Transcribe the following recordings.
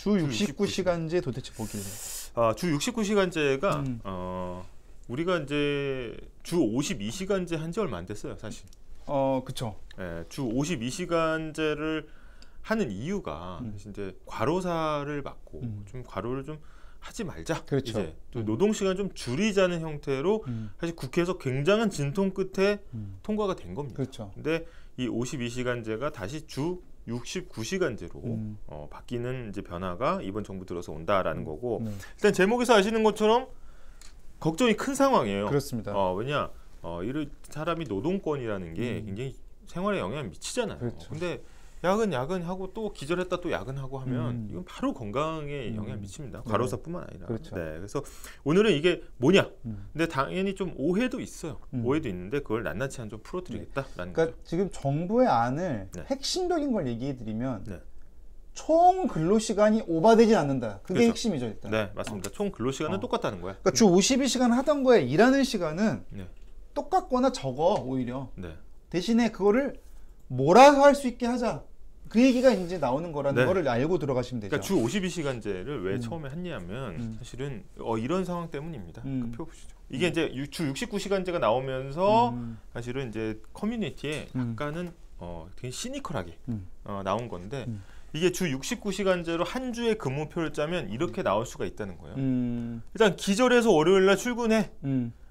주 69시간제 도대체 뭐길래? 주 69시간제가 우리가 이제 주 52시간제 한 지 얼마 안 됐어요, 사실. 그쵸. 예, 주 52시간제를 하는 이유가 이제 과로사를 막고 좀 과로를 좀 하지 말자. 그렇죠. 이제 또 노동 시간 좀 줄이자는 형태로 사실 국회에서 굉장한 진통 끝에 통과가 된 겁니다. 그렇죠. 근데 이 52시간제가 다시 주 69시간제로 바뀌는 이제 변화가 이번 정부 들어서 온다라는 거고 일단 제목에서 아시는 것처럼 걱정이 큰 상황이에요. 그렇습니다. 왜냐 이런 사람이 노동권이라는 게 굉장히 생활에 영향을 미치잖아요. 그렇죠. 근데 야근하고 또 기절했다 또 야근하고 하면 이건 바로 건강에 영향을 미칩니다. 과로사뿐만 아니라. 그렇죠. 네, 그래서 오늘은 이게 뭐냐? 근데 당연히 좀 오해도 있어요. 오해도 있는데 그걸 낱낱이 좀 풀어드리겠다라는 그러니까 거죠. 지금 정부의 안을 네. 핵심적인 걸 얘기해드리면 네. 총 근로시간이 오버되진 않는다. 그게 그렇죠. 핵심이죠 일단. 네, 맞습니다. 총 근로시간은 똑같다는 거야. 그러니까 주 52시간 하던 거에 일하는 시간은 네. 똑같거나 적어 오히려. 네. 대신에 그거를 몰아서 할 수 있게 하자. 그 얘기가 이제 나오는 거라는 네. 거를 알고 들어가시면 되죠. 그러니까 주 52시간제를 왜 처음에 했냐면 사실은 이런 상황 때문입니다. 그 표 보시죠. 이게 이제 주 69시간제가 나오면서 사실은 이제 커뮤니티에 약간은 되게 시니컬하게 나온 건데 이게 주 69시간제로 한 주의 근무표를 짜면 이렇게 나올 수가 있다는 거예요. 일단 기절해서 월요일날 출근해.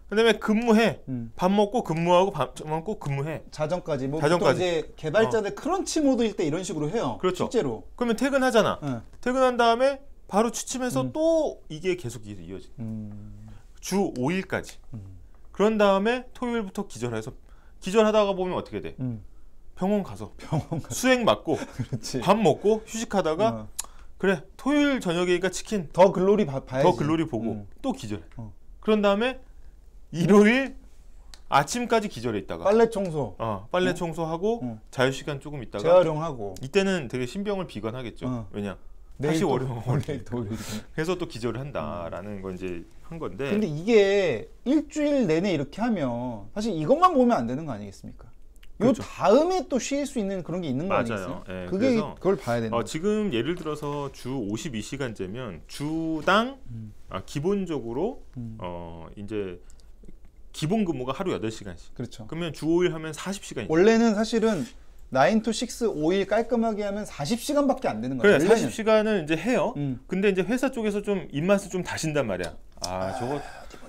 그다음에 근무해. 밥 먹고 근무하고 밥 먹고 근무해. 자정까지. 뭐 자정까지. 이제 개발자들 크런치 모드일 때 이런 식으로 해요. 그렇죠. 실제로. 그러면 퇴근하잖아. 네. 퇴근한 다음에 바로 취침해서 또 이게 계속 이어지. 주 5일까지. 그런 다음에 토요일부터 기절하다가 보면 어떻게 돼? 병원 가서 수액 맞고 그렇지. 밥 먹고 휴식하다가 그래 토요일 저녁이니까 치킨 더 글로리 봐야지. 더 글로리 보고 또 기절해. 그런 다음에 일요일 아침까지 기절해 있다가 빨래 청소. 빨래 청소하고 자유시간 조금 있다가 재활용하고. 이때는 되게 신병을 비관하겠죠. 왜냐? 내일 다시 월요일 토요일. 그래서 또 기절을 한다라는 건 이제 한 건데. 근데 이게 일주일 내내 이렇게 하면 사실 이것만 보면 안 되는 거 아니겠습니까? 그렇죠. 요 다음에 또 쉴 수 있는 그런 게 있는 거 아니겠어요? 네, 그게 그래서 그걸 봐야 되는 거죠. 지금 예를 들어서 주 52시간제면 주당 기본적으로 이제 기본 근무가 하루 8시간씩. 그렇죠. 그러면 주 5일 하면 40시간이죠. 원래는 사실은 9 to 6, 5일 깔끔하게 하면 40시간밖에 안 되는 거예요. 그래, 40시간을 이제 해요. 근데 이제 회사 쪽에서 좀 입맛을 좀 다신단 말이야.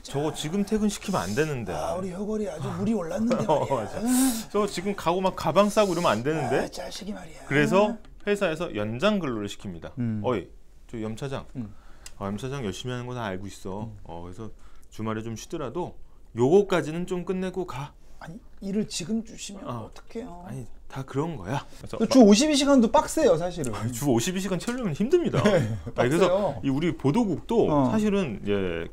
저거 지금 퇴근시키면 안 되는데. 우리 혁월이 아주 물이 올랐는데 말이야. 저 지금 가고 막 가방 싸고 이러면 안 되는데. 자식이 말이야. 그래서 회사에서 연장 근로를 시킵니다. 어이, 저 염 차장. 염 차장 열심히 하는 거 다 알고 있어. 그래서 주말에 좀 쉬더라도 요거까지는 좀 끝내고 가. 아니 일을 지금 주시면 어떡해요? 아니 다 그런 거야. 주 52시간도 빡세요 사실은. 주 52시간 채우려면 힘듭니다. 빡세요. 그래서 우리 보도국도 사실은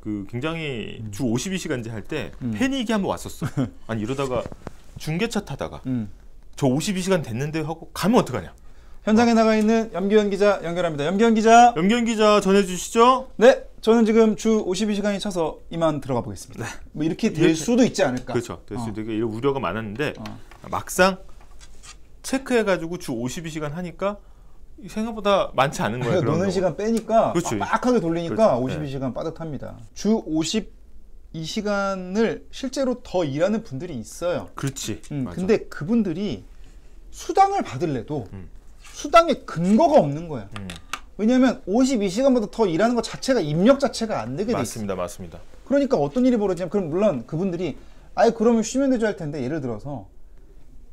그 굉장히 주 52시간제 할 때 패닉이 한번 왔었어. 아니 이러다가 중계차 타다가 저 52시간 됐는데 하고 가면 어떡하냐. 현장에 나가 있는 염기현 기자 연결합니다. 염기현 기자. 염기현 기자 전해주시죠. 네, 저는 지금 주 52시간이 차서 이만 들어가 보겠습니다. 뭐 이렇게 될 수도 있지 않을까. 그렇죠. 될 수도 있고 이런 우려가 많았는데 막상 체크해가지고 주 52시간 하니까 생각보다 많지 않은 거예요. 노는 시간 빼니까 그렇지. 빡빡하게 돌리니까 그렇지. 52시간 빠듯합니다. 주 52시간을 실제로 더 일하는 분들이 있어요. 그렇지. 근데 그분들이 수당을 받을래도 수당에 근거가 없는 거야. 왜냐하면 52시간보다 더 일하는 것 자체가 입력 자체가 안 되게 돼 있습니다. 맞습니다. 그러니까 어떤 일이 벌어지냐면 그럼 물론 그분들이 그러면 쉬면 되죠 할 텐데 예를 들어서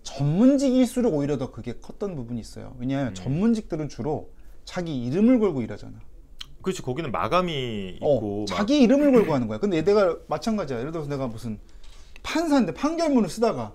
전문직일수록 오히려 더 그게 컸던 부분이 있어요. 왜냐하면 전문직들은 주로 자기 이름을 걸고 일하잖아. 그렇지. 거기는 마감이 있고 자기 이름을 걸고 하는 거야. 근데 내가 마찬가지야. 예를 들어서 내가 무슨 판사인데 판결문을 쓰다가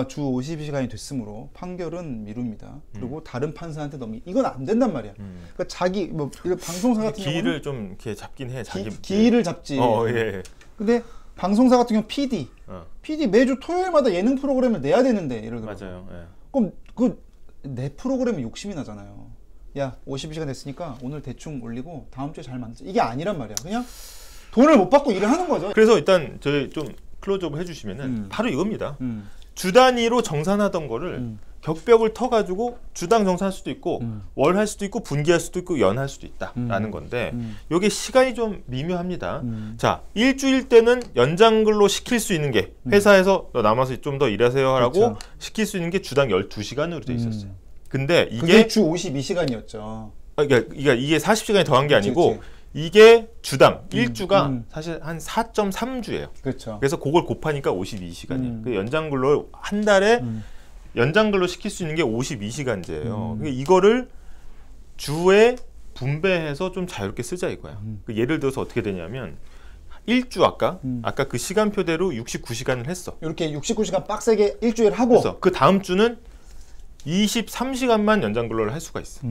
주 52시간이 됐으므로 판결은 미룹니다. 그리고 다른 판사한테 이건 안 된단 말이야. 그러니까 자기 뭐 방송사 같은 경우는 기일을 좀 이렇게 잡긴 해. 기일을 잡지. 예. 근데 방송사 같은 경우 PD 매주 토요일마다 예능 프로그램을 내야 되는데 예를 들어. 맞아요. 예. 그럼 내 프로그램에 욕심이 나잖아요. 야 52시간 됐으니까 오늘 대충 올리고 다음 주에 잘 만들자. 이게 아니란 말이야. 그냥 돈을 못 받고 일을 하는 거죠. 그래서 일단 저희 좀 클로즈업 해주시면은 바로 이겁니다. 주 단위로 정산하던 거를 격벽을 터가지고 주당 정산할 수도 있고 월 할 수도 있고 분기할 수도 있고 연 할 수도 있다라는 건데 이게 시간이 좀 미묘합니다. 자, 일주일 때는 연장근로 시킬 수 있는 게 회사에서 너 남아서 좀 더 일하세요 라고 그렇죠. 시킬 수 있는 게 주당 12시간으로 돼 있었어요. 근데 그게 이게 주 52시간이었죠. 그러니까 이게 40시간이 더한 게 아니고 그치. 이게 주당 1주가 사실 한 4.3주예요. 그렇죠. 그래서 그걸 곱하니까 52시간이에요. 그 연장근로 한 달에 연장근로 시킬 수 있는 게 52시간제예요. 그러니까 이거를 주에 분배해서 좀 자유롭게 쓰자 이거야. 예를 들어서 어떻게 되냐면 1주 아까 그 시간표대로 69시간을 했어. 이렇게 69시간 빡세게 일주일 하고 그래서 그 다음 주는 23시간만 연장근로를 할 수가 있어.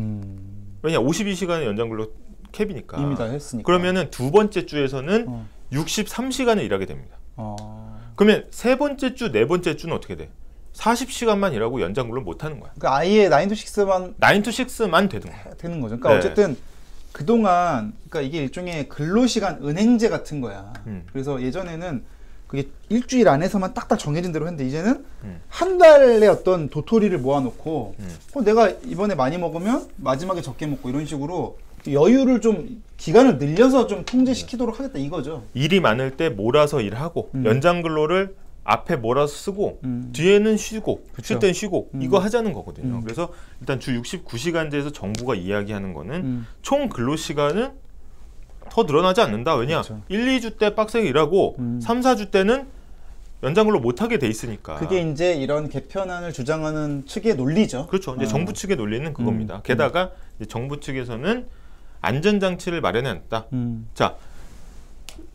왜냐 52시간의 연장근로 캡이니까. 이미 다 했으니까. 그러면은 두 번째 주에서는 63시간을 일하게 됩니다. 그러면 세 번째 주, 네 번째 주는 어떻게 돼? 40시간만 일하고 연장근로 못 하는 거야. 그러니까 아예 9 to 6만 9 to 6만 되는 거야. 되는 거죠. 그러니까 네. 어쨌든 그동안 그러니까 이게 일종의 근로시간 은행제 같은 거야. 그래서 예전에는 그게 일주일 안에서만 딱딱 정해진 대로 했는데 이제는 한 달의 어떤 도토리를 모아놓고 내가 이번에 많이 먹으면 마지막에 적게 먹고 이런 식으로 여유를 좀 기간을 늘려서 좀 통제시키도록 하겠다 이거죠. 일이 많을 때 몰아서 일하고 연장근로를 앞에 몰아서 쓰고 뒤에는 쉬고 쉴 땐 쉬고 이거 하자는 거거든요. 그래서 일단 주 69시간제에서 정부가 이야기하는 거는 총 근로시간은 더 늘어나지 않는다. 왜냐? 그렇죠. 1, 2주 때 빡세게 일하고 3, 4주 때는 연장근로 못하게 돼 있으니까. 그게 이제 이런 개편안을 주장하는 측의 논리죠. 그렇죠. 이제 정부 측의 논리는 그겁니다. 게다가 이제 정부 측에서는 안전장치를 마련해놨다. 자,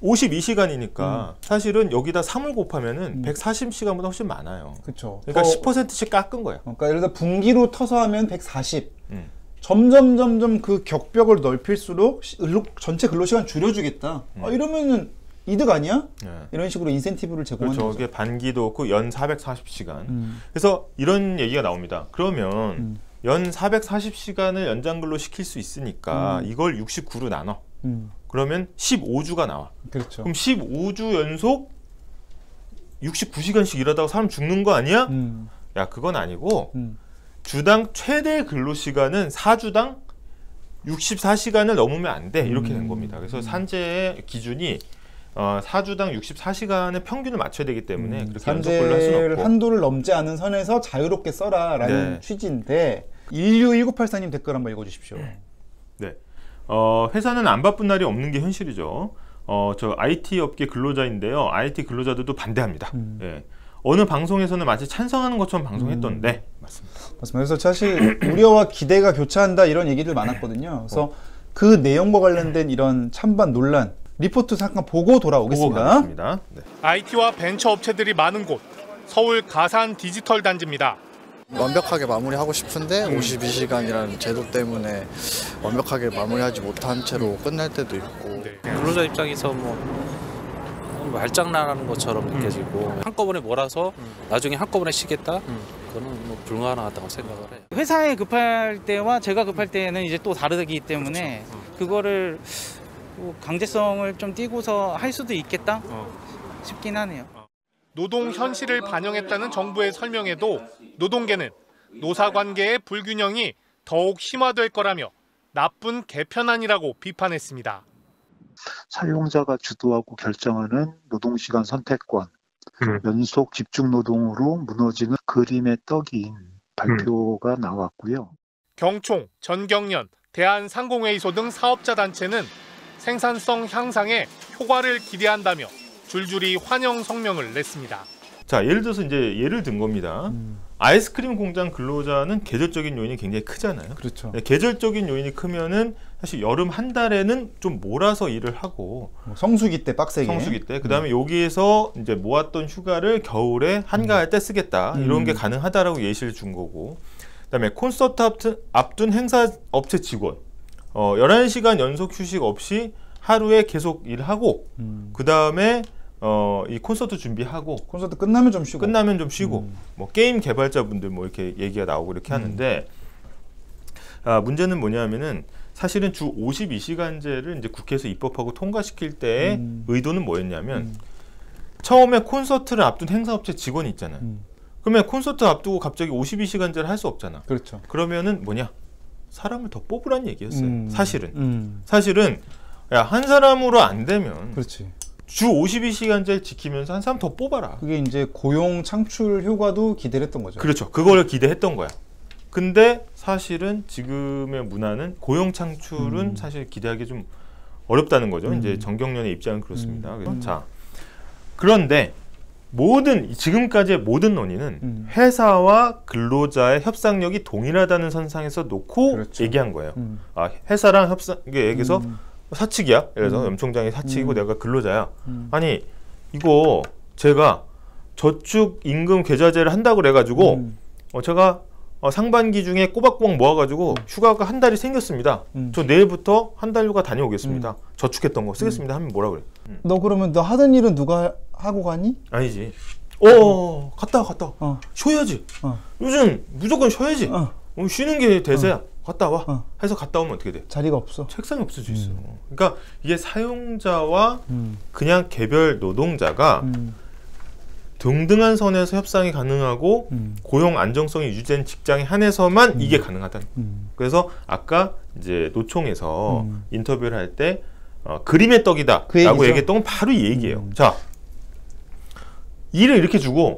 52시간이니까 사실은 여기다 3을 곱하면은 140시간보다 훨씬 많아요. 그렇죠. 그러니까 10%씩 깎은 거야. 그러니까 예를 들어 분기로 터서 하면 140. 점점 그 격벽을 넓힐수록 전체 근로시간 줄여주겠다. 이러면은 이득 아니야? 네. 이런 식으로 인센티브를 제공하는 그렇죠. 거죠. 이게 반기도 없고 연 440시간. 그래서 이런 얘기가 나옵니다. 그러면 연 440시간을 연장근로 시킬 수 있으니까 이걸 69로 나눠. 그러면 15주가 나와. 그렇죠. 그럼 15주 연속 69시간씩 일하다가 사람 죽는 거 아니야? 야, 그건 아니고 주당 최대 근로시간은 4주당 64시간을 넘으면 안 돼. 이렇게 된 겁니다. 그래서 산재의 기준이 4주당 64시간의 평균을 맞춰야 되기 때문에 그렇게 연속근로 할 수는 산재를 없고. 한도를 넘지 않은 선에서 자유롭게 써라라는 네. 취지인데 161984님 댓글 한번 읽어주십시오. 네. 회사는 안 바쁜 날이 없는 게 현실이죠. 저 IT 업계 근로자인데요. IT 근로자들도 반대합니다. 예. 어느 방송에서는 마치 찬성하는 것처럼 방송했던데 맞습니다. 맞습니다. 그래서 사실 우려와 기대가 교차한다 이런 얘기들 많았거든요. 그래서 그 내용과 관련된 이런 찬반 논란 리포트 잠깐 보고 돌아오겠습니다. 네. IT와 벤처 업체들이 많은 곳 서울 가산 디지털 단지입니다. 완벽하게 마무리하고 싶은데 52시간이라는 제도 때문에 완벽하게 마무리하지 못한 채로 끝날 때도 있고 근로자 입장에서 뭐 말장난하는 것처럼 느껴지고 한꺼번에 몰아서 나중에 한꺼번에 쉬겠다? 그거는 뭐 불가능하다고 생각을 해요. 회사에 급할 때와 제가 급할 때는 이제 또 다르기 때문에 그거를 뭐 강제성을 좀 띄고서 할 수도 있겠다 싶긴 하네요. 노동 현실을 반영했다는 정부의 설명에도 노동계는 노사관계의 불균형이 더욱 심화될 거라며 나쁜 개편안이라고 비판했습니다. 사용자가 주도하고 결정하는 노동시간 선택권, 연속 집중노동으로 무너지는 그림의 떡인 발표가 나왔고요. 경총, 전경련, 대한상공회의소 등 사업자 단체는 생산성 향상에 효과를 기대한다며 줄줄이 환영 성명을 냈습니다. 자, 예를 들어서 이제 예를 든 겁니다. 아이스크림 공장 근로자는 계절적인 요인이 굉장히 크잖아요. 그렇죠. 네, 계절적인 요인이 크면은 사실 여름 한 달에는 좀 몰아서 일을 하고 성수기 때 빡세게. 성수기 때 그다음에 여기에서 이제 모았던 휴가를 겨울에 한가할 때 쓰겠다. 이런 게 가능하다라고 예시를 준 거고. 그다음에 콘서트 앞둔 행사 업체 직원 11시간 연속 휴식 없이 하루에 계속 일하고 그다음에 이 콘서트 준비하고 콘서트 끝나면 좀 쉬고. 뭐 게임 개발자분들 뭐 이렇게 얘기가 나오고 이렇게 하는데 문제는 뭐냐면은 사실은 주 52시간제를 이제 국회에서 입법하고 통과시킬 때의 의도는 뭐였냐면 처음에 콘서트를 앞둔 행사업체 직원이 있잖아요. 그러면 콘서트 앞두고 갑자기 52시간제를 할 수 없잖아. 그렇죠. 그러면은 뭐냐? 사람을 더 뽑으란 얘기였어요. 사실은. 야, 한 사람으로 안 되면 그렇지. 주 52시간제를 지키면서 한 사람 더 뽑아라. 그게 이제 고용 창출 효과도 기대를 했던 거죠. 그렇죠. 그걸 기대했던 거야. 근데 사실은 지금의 문화는 고용 창출은 사실 기대하기 좀 어렵다는 거죠. 이제 정경련의 입장은 그렇습니다. 자, 그런데 지금까지의 모든 논의는 회사와 근로자의 협상력이 동일하다는 선상에서 놓고 그렇죠. 얘기한 거예요. 아, 회사랑 얘기해서 사측이야. 예를 들어서 염총장이 사측이고 내가 근로자야. 아니 이거 제가 저축 임금 계좌제를 한다고 그래가지고 제가 상반기 중에 꼬박꼬박 모아가지고 휴가가 한 달이 생겼습니다. 저 내일부터 한 달 휴가 다녀오겠습니다. 저축했던 거 쓰겠습니다. 하면 뭐라 그래? 너 그러면 너 하던 일은 누가 하고 가니? 아니지. 갔다 와. 쉬어야지. 요즘 무조건 쉬어야지. 쉬는 게 대세야. 갔다 와. 해서 갔다 오면 어떻게 돼? 자리가 없어. 책상이 없어져 있어. 그러니까 이게 사용자와 그냥 개별 노동자가 동등한 선에서 협상이 가능하고 고용 안정성이 유지된 직장에 한해서만 이게 가능하다는 거예요. 그래서 아까 이제 노총에서 인터뷰를 할 때 그림의 떡이다 그 라고 얘기죠. 얘기했던 건 바로 이 얘기예요. 자, 일을 이렇게 주고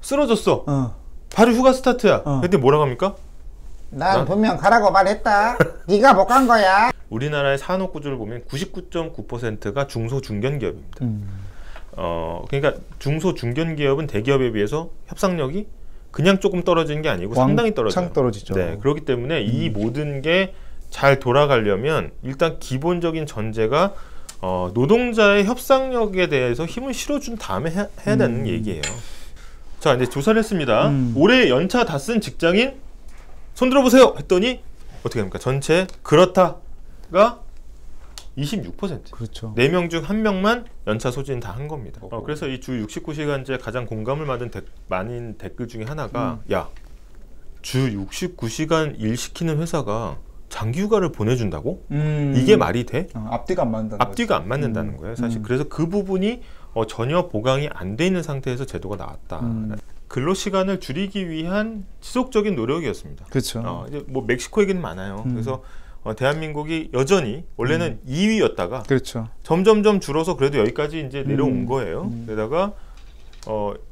쓰러졌어. 바로 휴가 스타트야. 근데 뭐라고 합니까? 난 분명 가라고 말했다. 네가 못 간 거야. 우리나라의 산업 구조를 보면 99.9%가 중소 중견기업입니다. 그러니까 중소 중견기업은 대기업에 비해서 협상력이 그냥 조금 떨어지는 게 아니고 상당히 떨어져요. 떨어지죠. 네, 그렇기 때문에 이 모든 게 잘 돌아가려면 일단 기본적인 전제가 노동자의 협상력에 대해서 힘을 실어준 다음에 해야 되는 얘기예요. 자, 이제 조사를 했습니다. 올해 연차 다 쓴 직장인 손 들어보세요 했더니 어떻게 합니까? 전체 그렇다가 26%. 그렇죠. 4명 중 1명만 연차 소진 다 한 겁니다. 그래서 이 주 69시간제 가장 공감을 많은 댓글 중에 하나가 야, 주 69시간 일 시키는 회사가 장기휴가를 보내준다고? 이게 말이 돼? 앞뒤가 안 맞는다는 앞뒤가 안 맞는다는 거예요. 사실 그래서 그 부분이 전혀 보강이 안 돼 있는 상태에서 제도가 나왔다. 근로시간을 줄이기 위한 지속적인 노력이었습니다. 그렇죠. 이제 뭐 멕시코 얘기는 많아요. 그래서 대한민국이 여전히 원래는 2위였다가 그렇죠. 점점점 줄어서 그래도 여기까지 이제 내려온 거예요. 게다가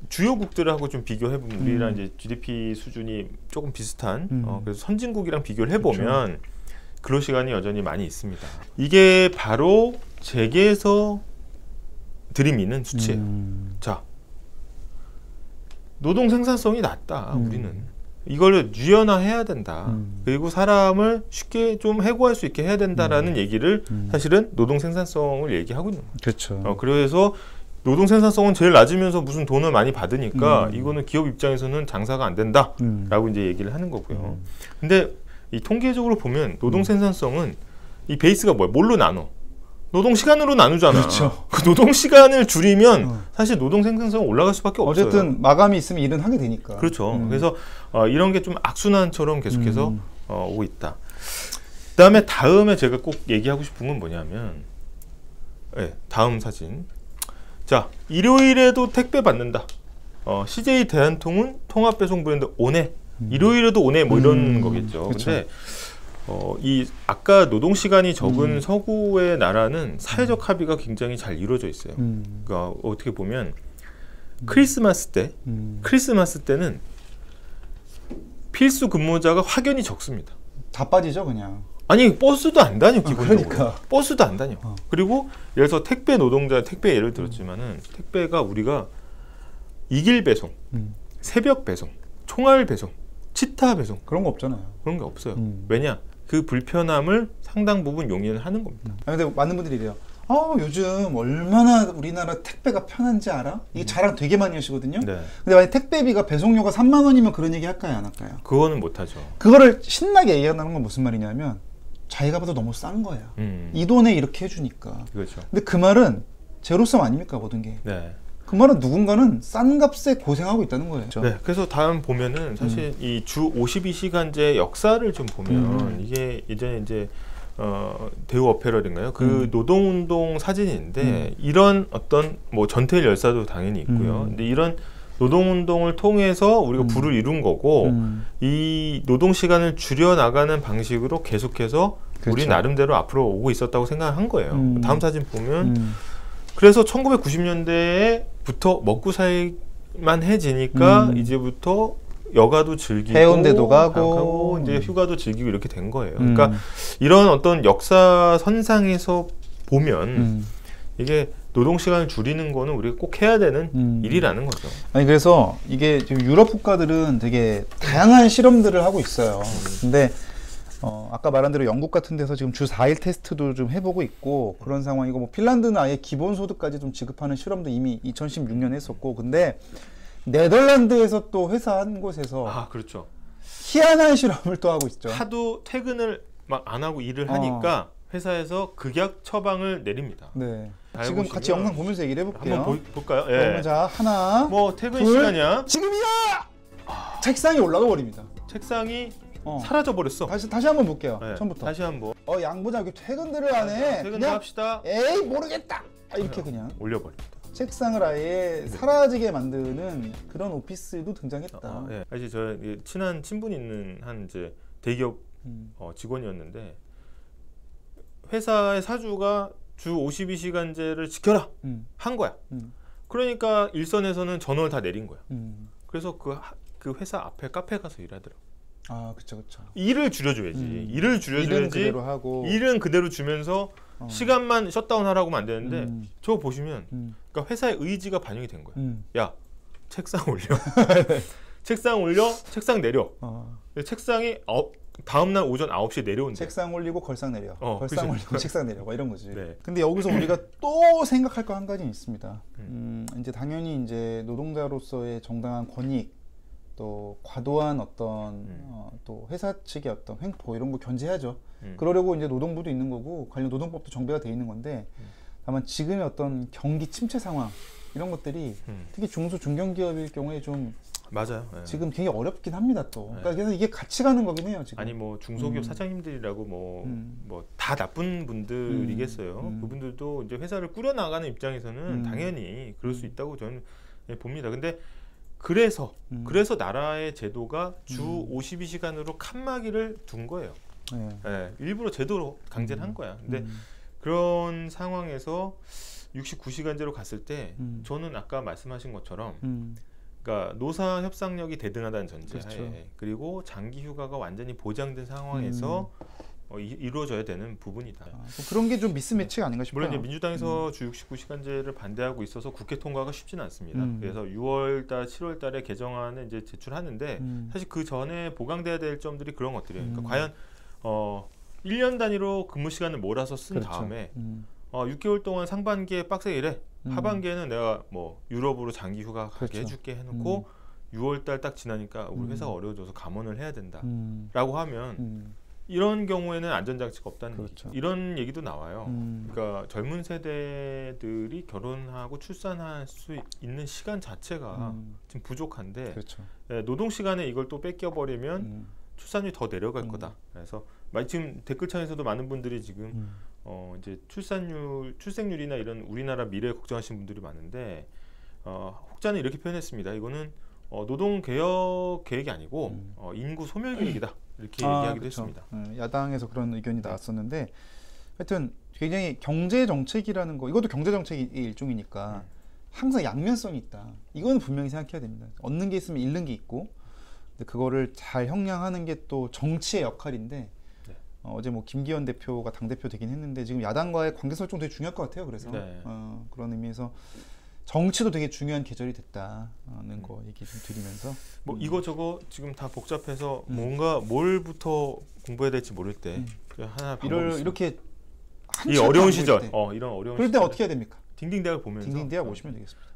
주요국들하고 좀 비교해 보면 우리랑 이제 GDP 수준이 조금 비슷한 그래서 선진국이랑 비교를 해보면 그렇죠. 근로시간이 여전히 많이 있습니다. 이게 바로 재계에서 들이미는 수치예요. 자, 노동 생산성이 낮다. 우리는 이걸 유연화해야 된다. 그리고 사람을 쉽게 좀 해고할 수 있게 해야 된다라는 얘기를 사실은 노동 생산성을 얘기하고 있는 거예요. 그렇죠. 그래서 노동 생산성은 제일 낮으면서 무슨 돈을 많이 받으니까 이거는 기업 입장에서는 장사가 안 된다라고 이제 얘기를 하는 거고요. 근데 이 통계적으로 보면 노동 생산성은 이 베이스가 뭐야? 뭘로 나눠? 노동 시간으로 나누잖아. 그렇죠. 그 노동 시간을 줄이면 사실 노동 생산성은 올라갈 수밖에 없어요. 어쨌든 마감이 있으면 일은 하게 되니까. 그렇죠. 그래서 이런 게 좀 악순환처럼 계속해서 오고 있다. 다음에 제가 꼭 얘기하고 싶은 건 뭐냐면, 네, 다음 사진. 자, 일요일에도 택배 받는다. CJ 대한통운 통합배송 브랜드 오네. 일요일에도 오네 뭐 이런 거겠죠. 그렇죠. 근데 이 아까 노동 시간이 적은 서구의 나라는 사회적 합의가 굉장히 잘 이루어져 있어요. 그러니까 어떻게 보면 크리스마스 때는 필수 근무자가 확연히 적습니다. 다 빠지죠, 그냥. 아니 버스도 안 다녀 기본적으로. 그러니까. 버스도 안 다녀. 그리고 예를 들어서 택배 노동자 택배 예를 들었지만은 택배가 우리가 이길 배송, 새벽 배송, 총알 배송, 치타 배송 그런 거 없잖아요. 그런 게 없어요. 왜냐? 그 불편함을 상당 부분 용인을 하는 겁니다. 근데 많은 분들이 이래요. 요즘 얼마나 우리나라 택배가 편한지 알아? 이게 자랑 되게 많이 하시거든요. 네. 근데 만약 택배비가 배송료가 3만 원이면 그런 얘기 할까요, 안 할까요? 그거는 못하죠. 그거를 신나게 얘기한다는 건 무슨 말이냐면 자기가 봐도 너무 싼 거야. 이 돈에 이렇게 해주니까. 그렇죠. 근데 그 말은 제로섬 아닙니까, 모든 게. 네. 그 말은 누군가는 싼 값에 고생하고 있다는 거예요. 네. 그래서 다음 보면은 사실 이 주 52시간제 역사를 좀 보면 이게 예전에 이제 대우 어페럴인가요? 그 노동운동 사진인데 이런 어떤 뭐 전태일 열사도 당연히 있고요. 근데 이런 노동운동을 통해서 우리가 부를 이룬 거고 이 노동 시간을 줄여 나가는 방식으로 계속해서 그렇죠. 우리 나름대로 앞으로 오고 있었다고 생각한 거예요. 다음 사진 보면 그래서 1990년대부터 먹고 살만 해지니까 이제부터 여가도 즐기고 해운대도 가고 이제 휴가도 즐기고 이렇게 된 거예요. 그러니까 이런 어떤 역사 선상에서 보면 이게 노동 시간을 줄이는 거는 우리가 꼭 해야 되는 일이라는 거죠. 아니 그래서 이게 지금 유럽 국가들은 되게 다양한 실험들을 하고 있어요. 근데 아까 말한 대로 영국 같은 데서 지금 주 4일 테스트도 좀 해보고 있고 그런 상황이고, 뭐 핀란드는 아예 기본소득까지 좀 지급하는 실험도 이미 2016년에 했었고, 근데 네덜란드에서 또 회사 한 곳에서 그렇죠. 희한한 실험을 또 하고 있죠. 하도 퇴근을 막 안 하고 일을 하니까 회사에서 극약 처방을 내립니다. 네. 지금 같이 영상 보면서 얘기를 해볼게요. 한번 볼까요? 그러면 자, 하나, 뭐 퇴근 둘, 시간이야. 지금이야! 책상이 올라가 버립니다. 책상이 사라져 버렸어. 다시 한번 볼게요. 네, 처음부터. 다시 한번. 양부장 이렇게 퇴근들을 안 해. 퇴근을 그냥 합시다. 에이 모르겠다. 이렇게 그냥 올려버립니다. 책상을 아예 사라지게 만드는 그런 오피스도 등장했다. 네. 사실 저 친한 친분 있는 한 이제 대기업 직원이었는데 회사의 사주가 주 52시간제를 지켜라 한 거야. 그러니까 일선에서는 전원을 다 내린 거야. 그래서 그 회사 앞에 카페 가서 일하더라고. 그쵸. 일을 줄여줘야지. 일을 줄여줘야지. 일은 그대로 하고. 일은 그대로 주면서 시간만 셧다운하라고 하면 안 되는데 저거 보시면 그러니까 회사의 의지가 반영이 된 거야. 야, 책상 올려. 책상 올려. 책상 내려. 책상이 다음날 오전 9시에 내려온대. 책상 올리고 걸상 내려. 걸상 그치. 올리고 책상 내려. 이런 거지. 네. 근데 여기서 우리가 또 생각할 거 한 가지 있습니다. 이제 당연히 이제 노동자로서의 정당한 권익, 또 과도한 어떤 또 회사 측의 어떤 횡포 이런 거 견제해야죠. 그러려고 이제 노동부도 있는 거고 관련 노동법도 정비가 돼 있는 건데, 다만 지금의 어떤 경기 침체 상황 이런 것들이 특히 중소 중견기업일 경우에 좀 맞아요. 네. 지금 굉장히 어렵긴 합니다 또. 그러니까 그래서 이게 같이 가는 거긴 해요 지금. 아니 뭐 중소기업 사장님들이라고 뭐 다 나쁜 분들이겠어요. 그분들도 이제 회사를 꾸려 나가는 입장에서는 당연히 그럴 수 있다고 저는 봅니다. 근데 그래서 나라의 제도가 주 52시간으로 칸막이를 둔 거예요. 네, 일부러 제도로 강제를 한 거야. 근데 그런 상황에서 69시간제로 갔을 때 저는 아까 말씀하신 것처럼 그러니까 노사 협상력이 대등하다는 전제하에, 그렇죠. 그리고 장기 휴가가 완전히 보장된 상황에서 이루어져야 되는 부분이다. 그런 게 좀 미스매치가 아닌가 싶어요. 물론 이제 민주당에서 주 69시간제를 반대하고 있어서 국회 통과가 쉽지는 않습니다. 그래서 6월달, 7월달에 개정안을 이제 제출하는데 사실 그 전에 보강돼야 될 점들이 그런 것들이에요. 그러니까 과연 1년 단위로 근무 시간을 몰아서 쓴 그렇죠. 다음에 6개월 동안 상반기에 빡세게 일해. 하반기에는 내가 뭐 유럽으로 장기 휴가 가게 그렇죠. 해줄게 해놓고 6월달 딱 지나니까 우리 회사가 어려워져서 감원을 해야 된다라고 하면 이런 경우에는 안전장치가 없다는 그렇죠. 얘기. 이런 얘기도 나와요. 그러니까 젊은 세대들이 결혼하고 출산할 수 있는 시간 자체가 지금 부족한데, 그렇죠. 노동 시간에 이걸 또 뺏겨버리면 출산율이 더 내려갈 거다. 그래서 지금 댓글창에서도 많은 분들이 지금 이제 출생률이나 이런 우리나라 미래 걱정하시는 분들이 많은데, 혹자는 이렇게 표현했습니다. 이거는 노동 개혁 계획이 아니고 인구 소멸 계획이다. 이렇게 얘기하기도 그렇죠. 했습니다. 야당에서 그런 의견이 나왔었는데, 하여튼 굉장히 경제 정책이라는 거, 이것도 경제 정책의 일종이니까 항상 양면성이 있다. 이거는 분명히 생각해야 됩니다. 얻는 게 있으면 잃는 게 있고, 근데 그거를 잘 형량하는 게 또 정치의 역할인데, 어제 뭐 김기현 대표가 당대표 되긴 했는데 지금 야당과의 관계 설정 되게 중요할 것 같아요. 그래서 그런 의미에서 정치도 되게 중요한 계절이 됐다는 거 얘기 좀 드리면서, 뭐 이거 저거 지금 다 복잡해서 뭔가 뭘부터 공부해야 될지 모를 때 하나 이렇게 이 어려운 시절, 이런 어려운 그럴 때 시절 어떻게 해야 됩니까? 딩딩대학 보면서 딩딩대학 오시면 되겠습니다.